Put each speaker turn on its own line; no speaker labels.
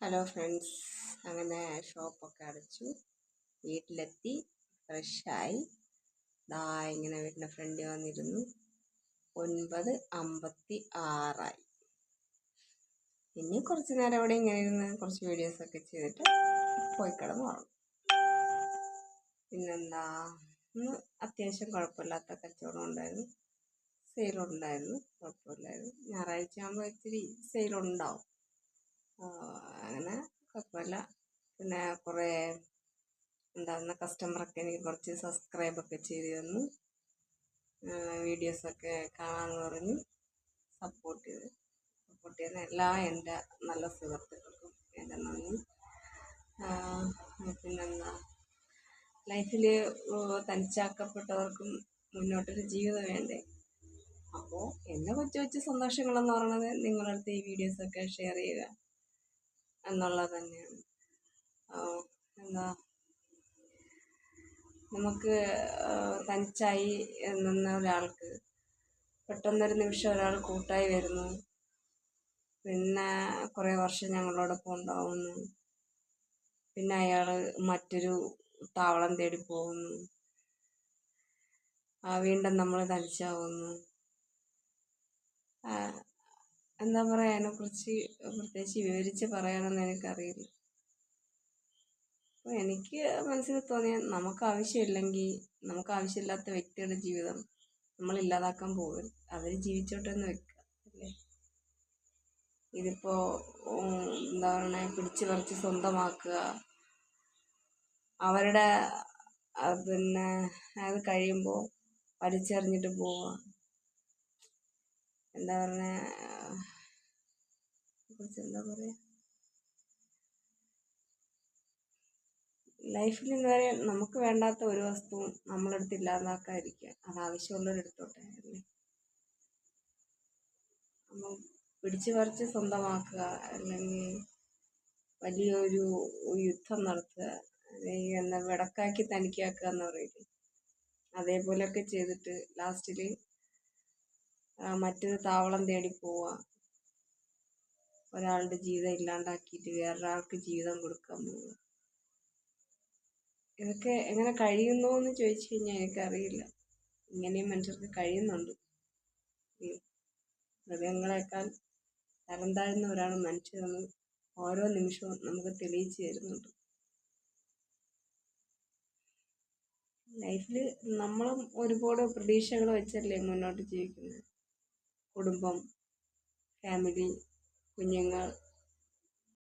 Hello friends, അങ്ങനെ ഷോപ്പൊക്കെ അടച്ചു, വീട്ടിലെത്തി, ഫ്രഷായി. ദാ ഇങ്ങനെ വീട്ടിൻ്റെ ഫ്രണ്ടിൽ വന്നിരുന്നു. 9:56 ഇനി കുറച്ച് നേരം ഇവിടെ ഇങ്ങനെ ഇരുന്ന് കുറച്ച് വീഡിയോസൊക്കെ ചെയ്തിട്ട് പോയി കിടന്നു ഉറങ്ങും. പിന്നെന്താ, ഇന്ന് അത്യാവശ്യം കുഴപ്പമില്ലാത്ത കച്ചവടം ഉണ്ടായിരുന്നു, സെയിലുണ്ടായിരുന്നു, കുഴപ്പമില്ലായിരുന്നു. ഞായറാഴ്ച ആകുമ്പോൾ ഇത്തിരി സെയിലുണ്ടാവും. അങ്ങനെ കുഴപ്പമില്ല. പിന്നെ കുറേ കസ്റ്റമറൊക്കെ എനിക്ക് കുറച്ച് സബ്സ്ക്രൈബൊക്കെ ചെയ്ത് തന്നു, വീഡിയോസൊക്കെ കാണാമെന്ന് പറഞ്ഞ് സപ്പോർട്ട് ചെയ്യുന്ന എല്ലാ എൻ്റെ നല്ല സുഹൃത്തുക്കൾക്കും എൻ്റെ നന്ദി. പിന്നെന്താ, ലൈഫിൽ തനിച്ചാക്കപ്പെട്ടവർക്കും മുന്നോട്ടൊരു ജീവിതം വേണ്ടേ. അപ്പോൾ എൻ്റെ കൊച്ചു കൊച്ചു സന്തോഷങ്ങളെന്ന് പറയുന്നത് നിങ്ങളുടെ അടുത്ത് ഈ വീഡിയോസൊക്കെ ഷെയർ ചെയ്യുക എന്നുള്ളത് തന്നെയാണ്. നമുക്ക് തനിച്ചായി നിന്ന ഒരാൾക്ക് പെട്ടെന്നൊരു നിമിഷം ഒരാൾ കൂട്ടായി വരുന്നു, പിന്നെ കുറേ വർഷം ഞങ്ങളോടൊപ്പം ഉണ്ടാവുന്നു, പിന്നെ അയാൾ മറ്റൊരു താവളം തേടി പോകുന്നു, വീണ്ടും നമ്മൾ തനിച്ചാവുന്നു. എന്താ പറയുക, അതിനെക്കുറിച്ച് പ്രത്യേകിച്ച് വിവരിച്ച് പറയാനൊന്നും എനിക്കറിയില്ല. അപ്പോൾ എനിക്ക് മനസ്സിൽ തോന്നിയ, നമുക്ക് ആവശ്യമില്ലാത്ത വ്യക്തിയുടെ ജീവിതം നമ്മൾ ഇല്ലാതാക്കാൻ പോകരുത്. അവർ ജീവിച്ചോട്ടെ എന്ന് വെക്കുക അല്ലേ. ഇതിപ്പോൾ എന്താ പറയുക, പിടിച്ചു പറിച്ച് സ്വന്തമാക്കുക, അവരുടെ പിന്നെ അത് കഴിയുമ്പോൾ വലിച്ചെറിഞ്ഞിട്ട് പോവുക. എന്താ പറയുക, ലൈഫിൽ ഇന്നുവരെ നമുക്ക് വേണ്ടാത്ത ഒരു വസ്തുവും നമ്മളെടുത്ത് ഇല്ലാതാക്കാതിരിക്കുക. അത് ആവശ്യമുള്ളവരെടുത്തോട്ടെ അല്ലേ. അപ്പം പിടിച്ചു പറിച്ച് സ്വന്തമാക്കുക, അല്ലെങ്കിൽ വലിയൊരു യുദ്ധം നടത്തുക, അല്ലെങ്കിൽ വിടക്കാക്കി തനിക്കാക്കുക എന്ന് പറയില്ലേ, അതേപോലെയൊക്കെ ചെയ്തിട്ട് ലാസ്റ്റിൽ മറ്റൊരു താവളം തേടി പോവുക, ഒരാളുടെ ജീവിതം ഇല്ലാണ്ടാക്കിയിട്ട് വേറൊരാൾക്ക് ജീവിതം കൊടുക്കാൻ പോവുക. ഇതൊക്കെ എങ്ങനെ കഴിയുന്നു എന്ന് ചോദിച്ചു കഴിഞ്ഞാൽ എനിക്കറിയില്ല. ഇങ്ങനെയും മനുഷ്യർക്ക് കഴിയുന്നുണ്ട്. മൃഗങ്ങളെക്കാൾ തരം താഴ്ന്നവരാണ് മനുഷ്യരെന്ന് ഓരോ നിമിഷവും നമുക്ക് തെളിയിച്ചു തരുന്നുണ്ട്. ലൈഫിൽ നമ്മളും ഒരുപാട് പ്രതീക്ഷകൾ വെച്ചല്ലേ മുന്നോട്ട് ജീവിക്കുന്നത്. കുടുംബം, ഫാമിലി, കുഞ്ഞുങ്ങൾ,